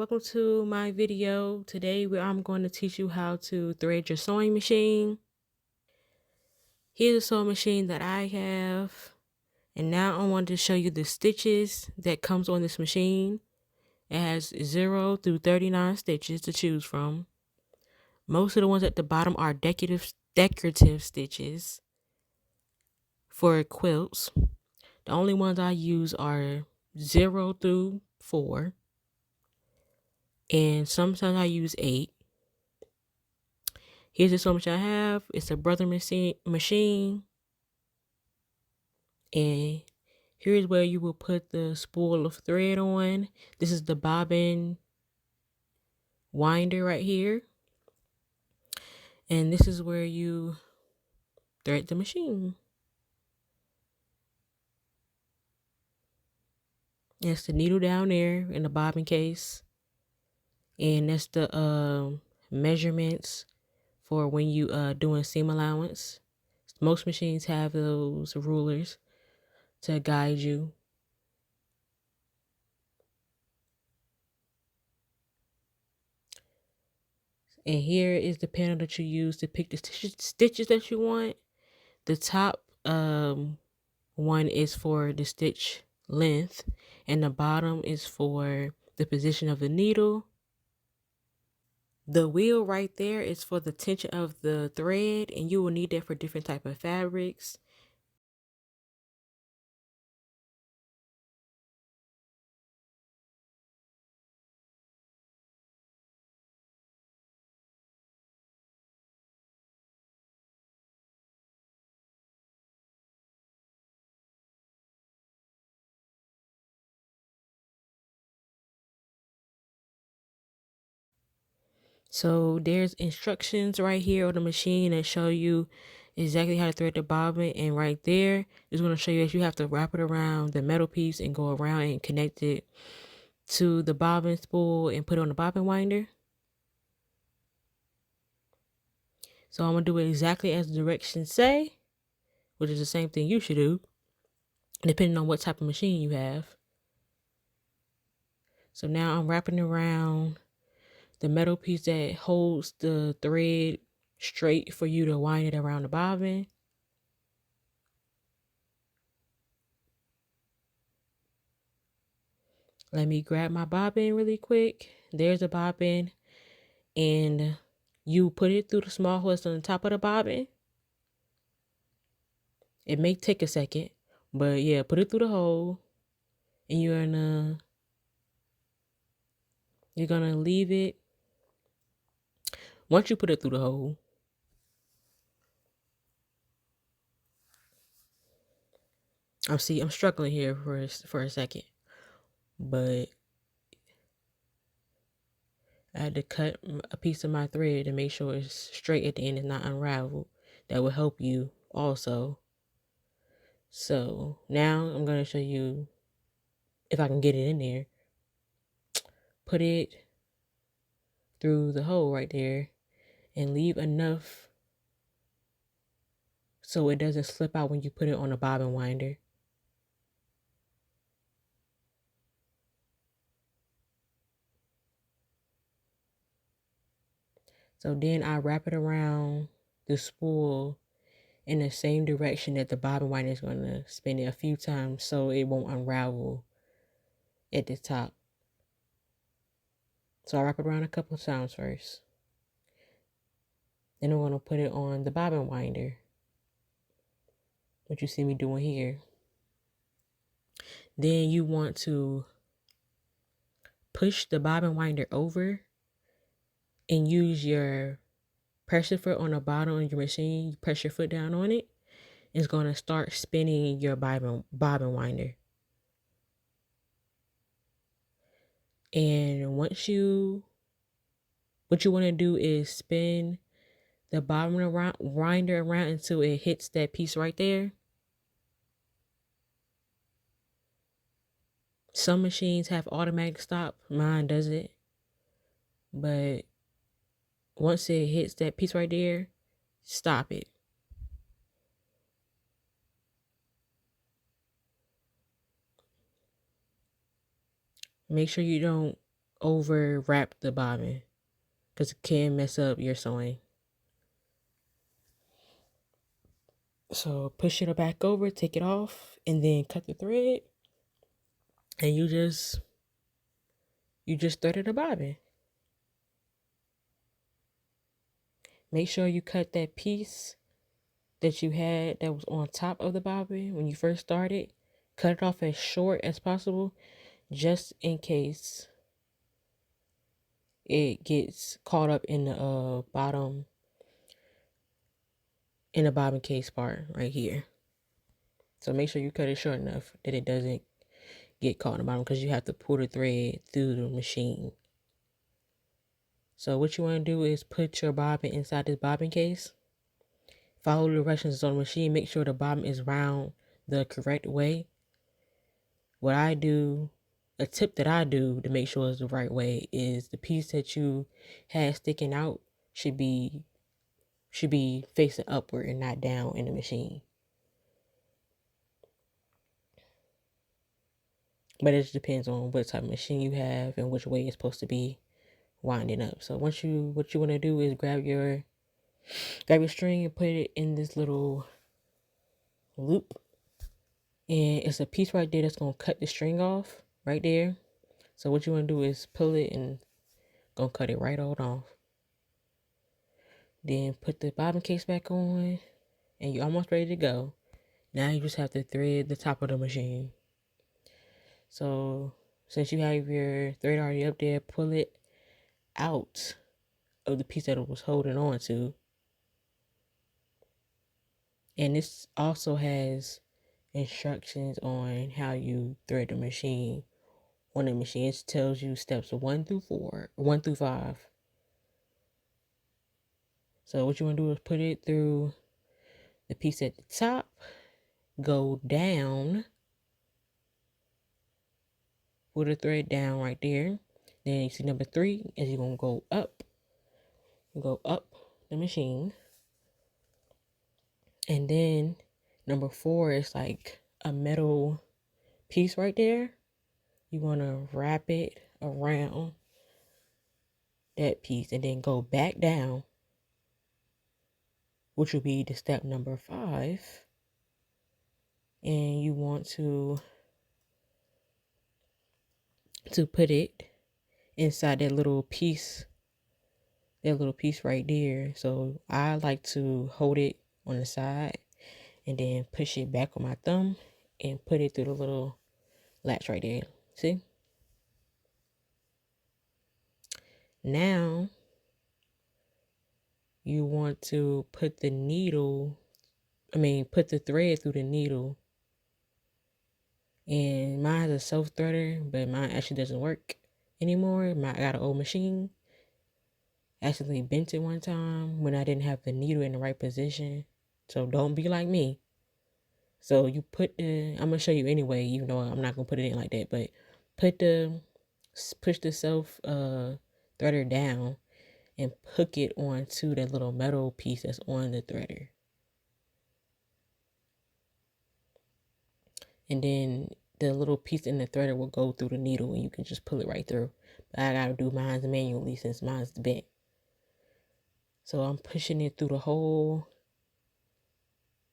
welcome to my video. Today I'm going to teach you how to thread your sewing machine. Here's a sewing machine that I have, and now I want to show you the stitches that comes on this machine. It has 0 through 39 stitches to choose from. Most of the ones at the bottom are decorative stitches for quilts. The only ones I use are 0 through 4, and sometimes I use 8. Here's the sewing machine I have. It's a brother machine. And here's where you will put the spool of thread on. This is the bobbin winder right here. And this is where you thread the machine. That's the needle down there in the bobbin case. And that's the measurements for when you doing seam allowance. Most machines have those rulers to guide you. And here is the panel that you use to pick the stitches that you want. The top one is for the stitch length, and the bottom is for the position of the needle. The wheel right there is for the tension of the thread, and you will need that for different type of fabrics. So there's instructions right here on the machine that show you exactly how to thread the bobbin, and right there is going to show you that you have to wrap it around the metal piece and go around and connect it to the bobbin spool and put it on the bobbin winder. So I'm going to do it exactly as the directions say, which is the same thing you should do, depending on what type of machine you have. So now I'm wrapping around the metal piece that holds the thread straight for you to wind it around the bobbin. Let me grab my bobbin really quick. There's a bobbin, and you put it through the small hole that's on the top of the bobbin. It may take a second, but yeah, put it through the hole, and you're gonna leave it. Once you put it through the hole, I'm struggling here for a second, but I had to cut a piece of my thread to make sure it's straight at the end and not unraveled. That will help you also. So now I'm going to show you if I can get it in there. Put it through the hole right there and leave enough so it doesn't slip out when you put it on a bobbin winder. So then I wrap it around the spool in the same direction that the bobbin winder is going to spin it a few times so it won't unravel at the top. So I wrap it around a couple of times first. Then I'm going to put it on the bobbin winder, what you see me doing here. Then you want to push the bobbin winder over and use your pressure foot on the bottom of your machine. You press your foot down on it. It's going to start spinning your bobbin winder. And what you want to do is spin the bobbin winder around until it hits that piece right there. Some machines have automatic stop. Mine doesn't. But once it hits that piece right there, stop it. Make sure you don't over wrap the bobbin because it can mess up your sewing. So push it back over, take it off, and then cut the thread, and you just threaded a bobbin. Make sure you cut that piece that you had that was on top of the bobbin when you first started. Cut it off as short as possible, just in case it gets caught up in the bottom, in the bobbin case part right here. So make sure you cut it short enough that it doesn't get caught in the bottom, because you have to pull the thread through the machine. So what you want to do is put your bobbin inside this bobbin case. Follow the directions on the machine. Make sure the bobbin is round the correct way. What I do, a tip that I do to make sure it's the right way, is the piece that you had sticking out should be facing upward and not down in the machine. But it just depends on what type of machine you have and which way it's supposed to be winding up. So what you want to do is grab your string and put it in this little loop, and it's a piece right there that's gonna cut the string off right there. So what you want to do is pull it and gonna cut it right on off. Then put the bobbin case back on, and you're almost ready to go. Now you just have to thread the top of the machine. So since you have your thread already up there, pull it out of the piece that it was holding on to. And this also has instructions on how you thread the machine on the machine. It tells you steps 1 through 5. So what you want to do is put it through the piece at the top, go down, put the thread down right there. Then you see number 3 is you're going to go up the machine. And then number 4 is like a metal piece right there. You want to wrap it around that piece and then go back down, which will be the step number 5. And you want to put it inside that little piece right there. So I like to hold it on the side and then push it back on my thumb and put it through the little latch right there. See? Now you want to put the thread through the needle. And mine has a self threader, but mine actually doesn't work anymore. I got an old machine. I accidentally bent it one time when I didn't have the needle in the right position. So don't be like me. So you I'm gonna show you anyway, even though I'm not gonna put it in like that, but push the self threader down and hook it onto that little metal piece that's on the threader. And then the little piece in the threader will go through the needle and you can just pull it right through. But I gotta do mine manually since mine's bent. So I'm pushing it through the hole.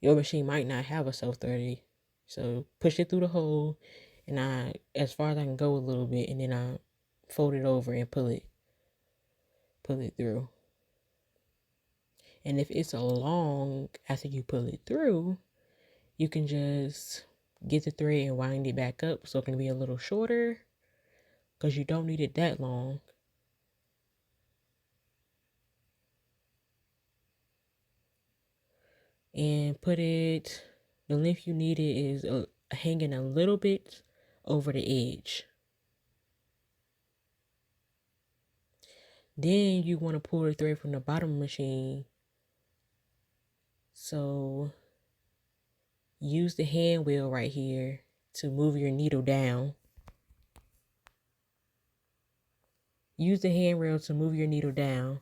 Your machine might not have a self-threader. So push it through the hole, and as far as I can go a little bit, and then I fold it over and pull it through. And if it's long after you pull it through, you can just get the thread and wind it back up so it can be a little shorter, because you don't need it that long. And the length you need it is hanging a little bit over the edge. Then you want to pull the thread from the bottom of the machine. So use the hand wheel right here to move your needle down. Use the hand wheel to move your needle down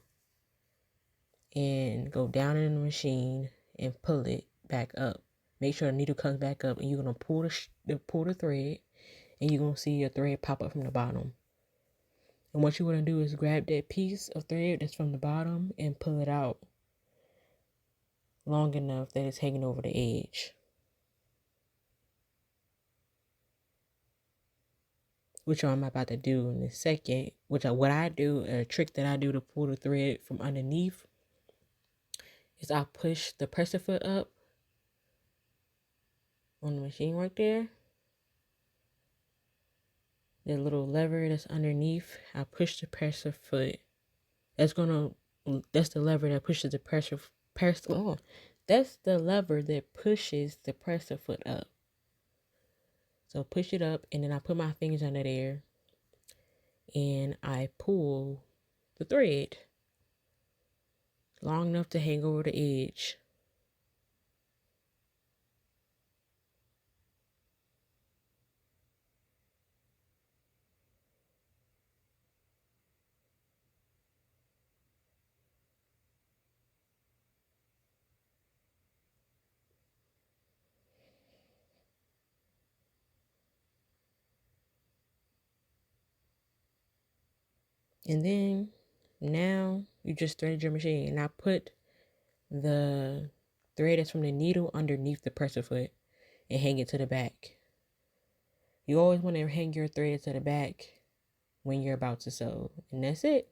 and go down in the machine and pull it back up. Make sure the needle comes back up, and you're going to pull the thread, and you're going to see your thread pop up from the bottom. And what you want to do is grab that piece of thread that's from the bottom and pull it out long enough that it's hanging over the edge. Which I'm about to do in a second. What I do, a trick that I do to pull the thread from underneath, is I push the presser foot up on the machine right there. The little lever that's underneath, I push the presser foot. That's the lever that pushes the that's the lever that pushes the presser foot up. So push it up, and then I put my fingers under there and I pull the thread long enough to hang over the edge. And then now you just threaded your machine. And I put the thread that's from the needle underneath the presser foot and hang it to the back. You always want to hang your thread to the back when you're about to sew. And that's it.